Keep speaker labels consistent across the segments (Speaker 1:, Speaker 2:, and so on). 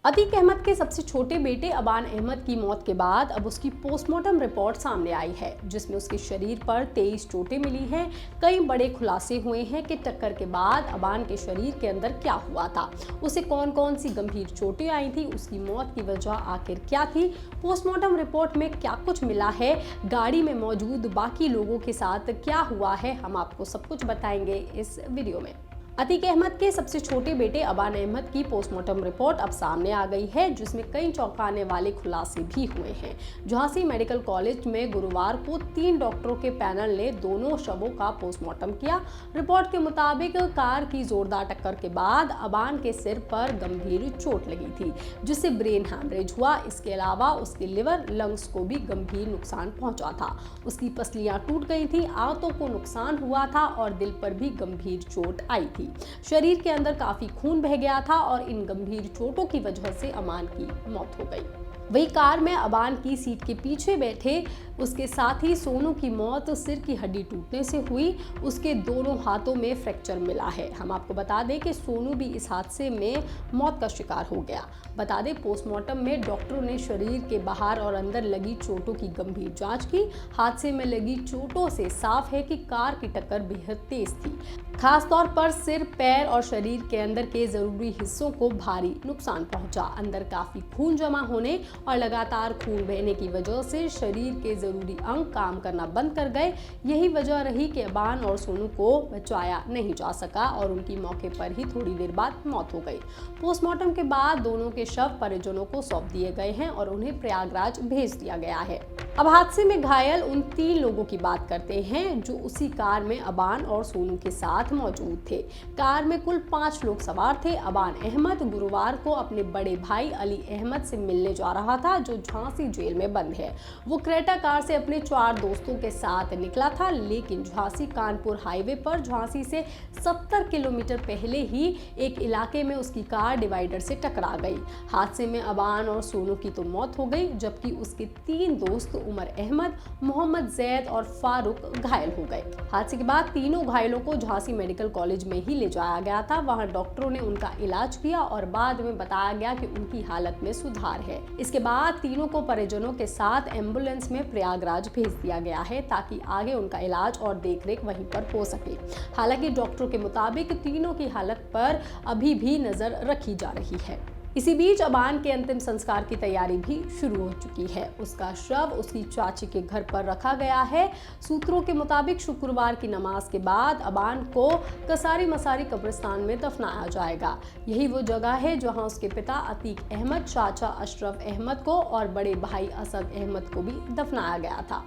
Speaker 1: अतीक अहमद के सबसे छोटे बेटे अबान अहमद की मौत के बाद अब उसकी पोस्टमार्टम रिपोर्ट सामने आई है, जिसमें उसके शरीर पर 23 चोटें मिली हैं। कई बड़े खुलासे हुए हैं कि टक्कर के बाद अबान के शरीर के अंदर क्या हुआ था, उसे कौन कौन सी गंभीर चोटें आई थी, उसकी मौत की वजह आखिर क्या थी, पोस्टमार्टम रिपोर्ट में क्या कुछ मिला है, गाड़ी में मौजूद बाकी लोगों के साथ क्या हुआ है, हम आपको सब कुछ बताएंगे इस वीडियो में। अतीक अहमद के सबसे छोटे बेटे अबान अहमद की पोस्टमार्टम रिपोर्ट अब सामने आ गई है, जिसमें कई चौंकाने वाले खुलासे भी हुए हैं। झांसी मेडिकल कॉलेज में गुरुवार को 3 डॉक्टरों के पैनल ने दोनों शवों का पोस्टमार्टम किया। रिपोर्ट के मुताबिक कार की जोरदार टक्कर के बाद अबान के सिर पर गंभीर चोट लगी थी, जिससे ब्रेन हैमरेज हुआ। इसके अलावा उसके लिवर, लंग्स को भी गंभीर नुकसान पहुंचा था। उसकी पसलियां टूट गई थी, आंतों को नुकसान हुआ था और दिल पर भी गंभीर चोट आई थी। शरीर के अंदर काफी खून बह गया था और इन गंभीर चोटों की वजह से अमान की मौत हो गई। वही कार में अबान की सीट के पीछे बैठे उसके साथ ही सोनू की मौत सिर की हड्डी टूटने से हुई। उसके दोनों हाथों में फ्रैक्चर मिला है। हम आपको बता दें कि सोनू भी इस हादसे में मौत का शिकार हो गया। बता दें, पोस्टमार्टम में डॉक्टरों ने शरीर के बाहर और अंदर लगी चोटों की गंभीर जांच की। हादसे में लगी चोटों से साफ है कि कार की टक्कर बेहद तेज थी। खासतौर पर सिर, पैर और शरीर के अंदर के जरूरी हिस्सों को भारी नुकसान पहुंचा। अंदर काफी खून जमा होने और लगातार खून बहने की वजह से शरीर के जरूरी अंग काम करना बंद कर गए। यही वजह रही कि अबान और सोनू को बचाया नहीं जा सका और उनकी मौके पर ही थोड़ी देर बाद मौत हो गई। पोस्टमार्टम के बाद दोनों के शव परिजनों को सौंप दिए गए हैं और उन्हें प्रयागराज भेज दिया गया है। अब हादसे में घायल उन 3 लोगों की बात करते हैं जो उसी कार में अबान और सोनू के साथ मौजूद थे। कार में कुल 5 लोग सवार थे। अबान अहमद गुरुवार को अपने बड़े भाई अली अहमद से मिलने जा रहा था, जो झांसी जेल में बंद है। वो क्रेटा कार से अपने 4 दोस्तों के साथ निकला था, लेकिन झांसी कानपुर हाईवे पर झांसी से 70 किलोमीटर पहले ही एक इलाके में उसकी कार डिवाइडर से टकरा गई। हादसे में अबान और सोनू की तो मौत हो गई, जबकि उसके 3 दोस्त उमर अहमद, मोहम्मद जैद और फारूक घायल हो गए। हादसे के बाद तीनों घायलों को झांसी मेडिकल कॉलेज में ही ले जाया गया था। वहां डॉक्टरों ने उनका इलाज किया और बाद में बताया गया कि उनकी हालत में सुधार है। इसके बाद तीनों को परिजनों के साथ एम्बुलेंस में प्रयागराज भेज दिया गया है, ताकि आगे उनका इलाज और देखरेख वहीं पर हो सके। हालांकि डॉक्टरों के मुताबिक तीनों की हालत पर अभी भी नजर रखी जा रही है। इसी बीच अबान के अंतिम संस्कार की तैयारी भी शुरू हो चुकी है। उसका शव उसकी चाची के घर पर रखा गया है। सूत्रों के मुताबिक शुक्रवार की नमाज के बाद अबान को कसारी मसारी कब्रिस्तान में दफनाया जाएगा। यही वो जगह है जहां उसके पिता अतीक अहमद, चाचा अशरफ अहमद को और बड़े भाई असद अहमद को भी दफनाया गया था।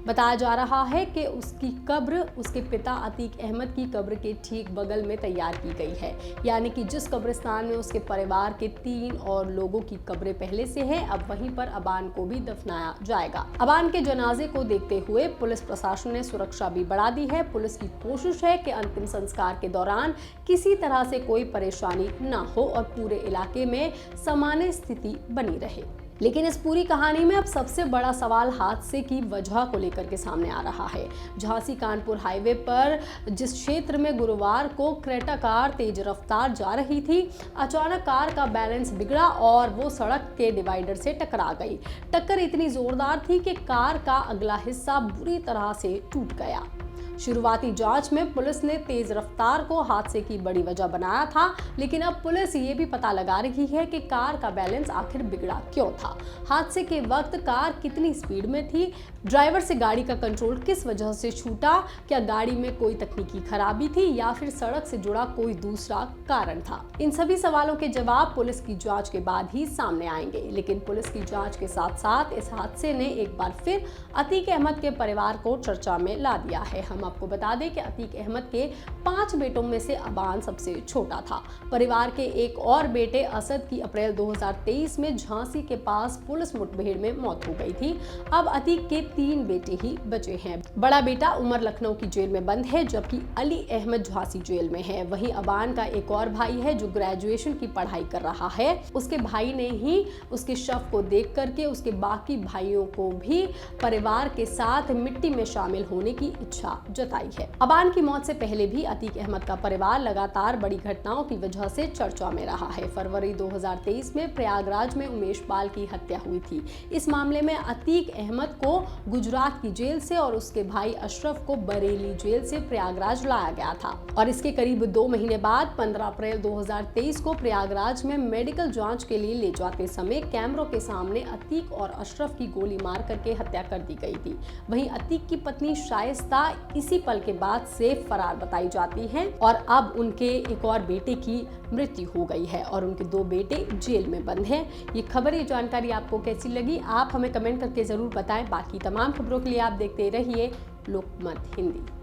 Speaker 1: बताया जा रहा है कि उसकी कब्र उसके पिता अतीक अहमद की कब्र के ठीक बगल में तैयार की गई है, यानी कि जिस कब्रिस्तान में उसके परिवार के 3 और लोगों की कब्रें पहले से हैं, अब वहीं पर अबान को भी दफनाया जाएगा। अबान के जनाजे को देखते हुए पुलिस प्रशासन ने सुरक्षा भी बढ़ा दी है। पुलिस की कोशिश है कि अंतिम संस्कार के दौरान किसी तरह से कोई परेशानी न हो और पूरे इलाके में सामान्य स्थिति बनी रहे। लेकिन इस पूरी कहानी में अब सबसे बड़ा सवाल हादसे की वजह को लेकर के सामने आ रहा है। झांसी कानपुर हाईवे पर जिस क्षेत्र में गुरुवार को क्रेटा कार तेज रफ्तार जा रही थी, अचानक कार का बैलेंस बिगड़ा और वो सड़क के डिवाइडर से टकरा गई। टक्कर इतनी जोरदार थी कि कार का अगला हिस्सा बुरी तरह से टूट गया। शुरुआती जांच में पुलिस ने तेज रफ्तार को हादसे की बड़ी वजह बनाया था, लेकिन अब पुलिस ये भी पता लगा रही है कि कार का बैलेंस आखिर बिगड़ा क्यों था। हादसे के वक्त कार कितनी स्पीड में थी, ड्राइवर से गाड़ी का कंट्रोल किस वजह से छूटा, क्या गाड़ी में कोई तकनीकी खराबी थी या फिर सड़क से जुड़ा कोई दूसरा कारण था। इन सभी सवालों के जवाब पुलिस की जांच के बाद ही सामने आएंगे। लेकिन पुलिस की जांच के साथ साथ इस हादसे ने एक बार फिर अतीक अहमद के परिवार को चर्चा में ला दिया है। हम आपको बता दें कि अतीक अहमद के 5 बेटों में से अबान सबसे छोटा था। परिवार के एक और बेटे असद की अप्रैल 2023 में झांसी के पास पुलिस मुठभेड़ में मौत हो गई थी। अब अतीक के 3 बेटे ही बचे हैं। बड़ा बेटा उमर लखनऊ की जेल में बंद है, जबकि अली अहमद झांसी जेल में है। वहीं अबान का एक और भाई है जो ग्रेजुएशन की पढ़ाई कर रहा है। उसके भाई ने ही उसके शव को देख करके उसके बाकी भाइयों को भी परिवार के साथ मिट्टी में शामिल होने की इच्छा जताई है। अबान की मौत से पहले भी अतीक अहमद का परिवार लगातार बड़ी घटनाओं की वजह से चर्चा में रहा है। फरवरी 2023 में प्रयागराज में उमेश पाल की हत्या हुई थी। इस मामले में अतीक अहमद को गुजरात की जेल से और उसके भाई अशरफ को बरेली जेल से प्रयागराज लाया गया था और इसके करीब 2 महीने बाद 15 अप्रैल 2023 को प्रयागराज में मेडिकल जांच के लिए ले जाते समय कैमरों के सामने अतीक और अशरफ की गोली मार करके हत्या कर दी गई थी। वहीं अतीक की पत्नी शाइस्ता इसी पल के बाद से फरार बताई जाती हैं और अब उनके एक और बेटे की मृत्यु हो गई है और उनके 2 बेटे जेल में बंद हैं। ये खबर, ये जानकारी आपको कैसी लगी, आप हमें कमेंट करके जरूर बताएं। बाकी तमाम खबरों के लिए आप देखते रहिए लोकमत हिंदी।